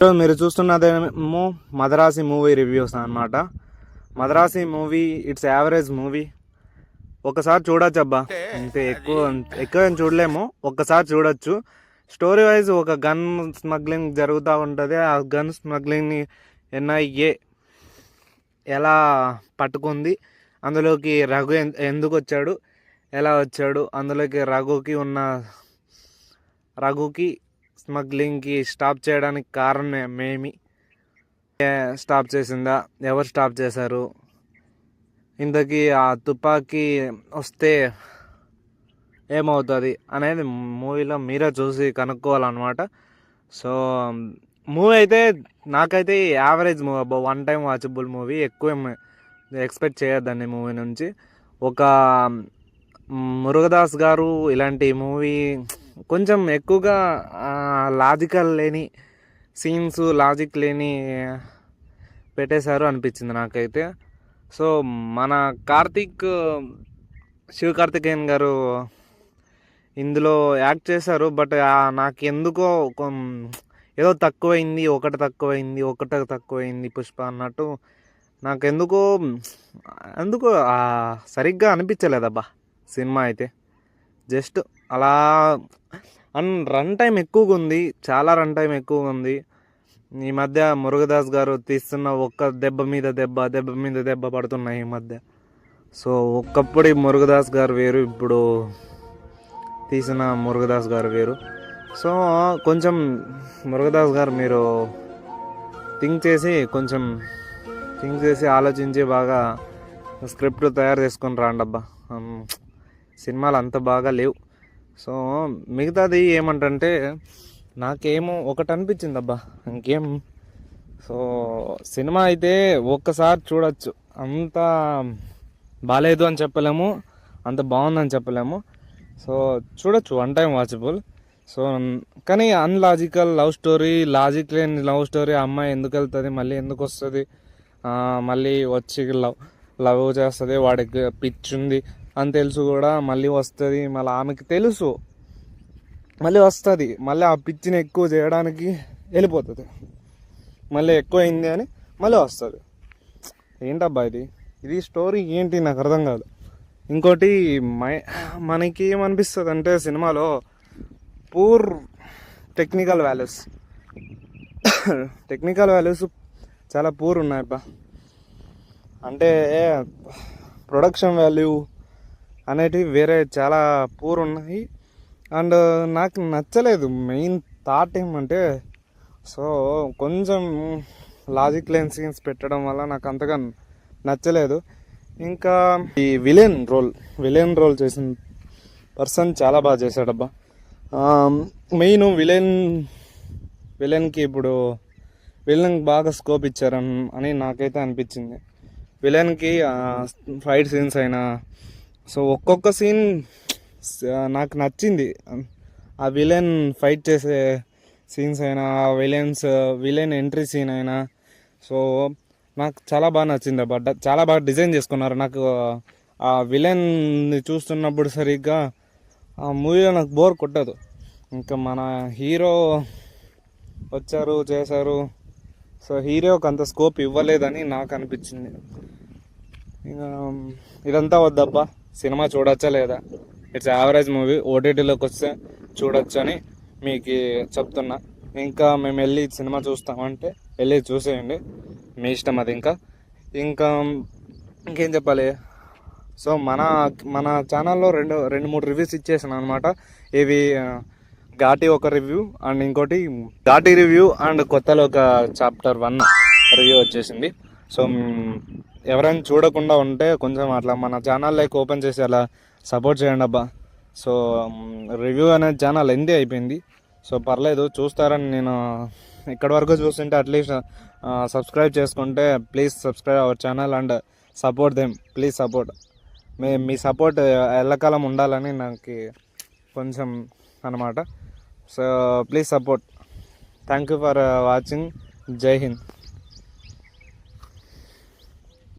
మీరు చూస్తున్నదేమో Madharaasi movie reviews అన్నమాట. Madharaasi movie it's average movie. ఒకసారి చూడొచ్చు అబ్బా, అంతే. ఎక్కువ ఏం చూడలేము, ఒక్కసారి చూడొచ్చు. స్టోరీ వైజ్ ఒక గన్ స్మగ్లింగ్ జరుగుతూ ఉంటుంది. ఆ గన్ స్మగ్లింగ్ని ఎన్ఐఏ ఎలా పట్టుకుంది, అందులోకి రఘు ఎందుకు వచ్చాడు, ఎలా వచ్చాడు, అందులోకి రఘుకి స్మగ్లింగ్కి స్టాప్ చేయడానికి కారణం ఏమి, స్టాప్ చేసిందా, ఎవరు స్టాప్ చేశారు, ఇంతకీ ఆ తుపాకీ వస్తే ఏమవుతుంది అనేది మూవీలో మీరే చూసి కనుక్కోవాలన్నమాట. సో మూవీ అయితే నాకైతే యావరేజ్ మూవీ అబ్బా, వన్ టైం వాచబుల్ మూవీ. ఎక్కువ ఎక్స్పెక్ట్ చేయొద్దండి మూవీ నుంచి. ఒక మురుగదాస్ గారు ఇలాంటి మూవీ కొంచెం ఎక్కువగా లాజికల్ లేని సీన్స్, లాజిక్ లేని పెట్టేశారు అనిపించింది నాకైతే. సో మన శివకార్తికేయన్ గారు ఇందులో యాక్ట్ చేశారు. బట్ నాకు ఎందుకో ఏదో తక్కువైంది, ఒకటి తక్కువైంది పుష్ప అన్నట్టు నాకు ఎందుకో సరిగ్గా అనిపించలేదబ్బా సినిమా అయితే. జస్ట్ అలా రన్ టైం ఎక్కువగా ఉంది, చాలా రన్ టైం ఎక్కువగా ఉంది. ఈ మధ్య మురుగదాస్ గారు తీస్తున్న ఒక్క దెబ్బ మీద దెబ్బ పడుతున్నాయి ఈ మధ్య. సో ఒకప్పుడు మురుగదాస్ గారు వేరు, ఇప్పుడు తీసిన మురుగదాస్ గారు వేరు. సో కొంచెం మురుగదాస్ గారు మీరు థింక్ చేసి ఆలోచించి బాగా స్క్రిప్ట్ తయారు చేసుకొని రాండబ్బా. సినిమాలు అంత బాగా లేవు. సో మిగతాది ఏమంటే నాకేమో ఒకటి అనిపించింది అబ్బా, ఇంకేం. సో సినిమా అయితే ఒక్కసారి చూడొచ్చు, అంత బాగాలేదు అని చెప్పలేము, అంత బాగుందని చెప్పలేము. సో చూడొచ్చు, వన్ టైం వాచబుల్. సో కానీ అన్లాజికల్ లవ్ స్టోరీ, లాజిక్ లేని లవ్ స్టోరీ. అమ్మాయి ఎందుకు వెళ్తుంది, మళ్ళీ ఎందుకు వస్తుంది, మళ్ళీ వచ్చి లవ్ చేస్తుంది, వాడికి పిచ్చి ఉంది అని తెలుసు కూడా మళ్ళీ వస్తుంది, మళ్ళీ ఆమెకి తెలుసు మళ్ళీ వస్తుంది, మళ్ళీ ఆ పిచ్చిని ఎక్కువ చేయడానికి వెళ్ళిపోతుంది, మళ్ళీ ఎక్కువ అయింది అని మళ్ళీ వస్తుంది. ఏంటబ్బా ఇది స్టోరీ ఏంటి నాకు అర్థం కాదు. ఇంకోటి మనకి ఏమనిపిస్తుంది అంటే సినిమాలో పూర్ టెక్నికల్ వాల్యూస్ చాలా పూర్ ఉన్నాయబ్బా. అంటే ప్రొడక్షన్ వాల్యూ అనేటివి వేరే చాలా పూర్ ఉన్నాయి. అండ్ నాకు నచ్చలేదు మెయిన్ థాట్ ఏమంటే, సో కొంచెం లాజిక్ లేని సీన్స్ పెట్టడం వల్ల నాకు అంతగా నచ్చలేదు. ఇంకా ఈ విలన్ రోల్ చేసిన పర్సన్ చాలా బాగా చేశాడబ్బా. మెయిన్ విలన్కి ఇప్పుడు విలన్కి బాగా స్కోప్ ఇచ్చారని నాకైతే అనిపించింది. విలన్కి ఫైట్ సీన్స్ అయినా, సో ఒక్కొక్క సీన్ నాకు నచ్చింది. ఆ విలన్ ఫైట్ చేసే సీన్స్ అయినా, విలన్ ఎంట్రీ సీన్ అయినా, సో నాకు చాలా బాగా నచ్చింది అబ్బా. చాలా బాగా డిజైన్ చేసుకున్నారు. నాకు ఆ విలన్ని చూస్తున్నప్పుడు సరిగ్గా ఆ మూవీలో నాకు బోర్ కొట్టదు. ఇంకా మన హీరో వచ్చారు చేశారు, సో హీరోకి అంత స్కోప్ ఇవ్వలేదని నాకు అనిపించింది. ఇంకా ఇదంతా వద్దబ్బా, సినిమా చూడొచ్చా లేదా, ఇట్స్ యావరేజ్ మూవీ, ఓటీటీలోకి వస్తే చూడొచ్చు అని మీకు చెప్తున్నా. ఇంకా మేము వెళ్ళి సినిమా చూస్తామంటే వెళ్ళి చూసేయండి, మీ ఇష్టం అది. ఇంకేం చెప్పాలి. సో మన ఛానల్లో రెండు మూడు రివ్యూస్ ఇచ్చేసాను అనమాట. ఇవి ఘాటి ఒక రివ్యూ, అండ్ ఇంకోటి ఘాటి రివ్యూ, అండ్ కొత్తలో ఒక చాప్టర్ 1 రివ్యూ వచ్చేసింది. సో ఎవరైనా చూడకుండా ఉంటే కొంచెం అట్లా మన ఛానల్లోకి ఓపెన్ చేసి అలా సపోర్ట్ చేయండి అబ్బా. సో రివ్యూ అనేది ఛానల్ ఎంది అయిపోయింది, సో పర్లేదు చూస్తారని నేను ఇక్కడి వరకు చూస్తుంటే అట్లీస్ట్ సబ్స్క్రైబ్ చేసుకుంటే please subscribe our channel and support them. Please support, me support ఎల్లకాలం ఉండాలని నాకు కొంచెం అనమాట. So please support. Thank you for watching. జై హింద్.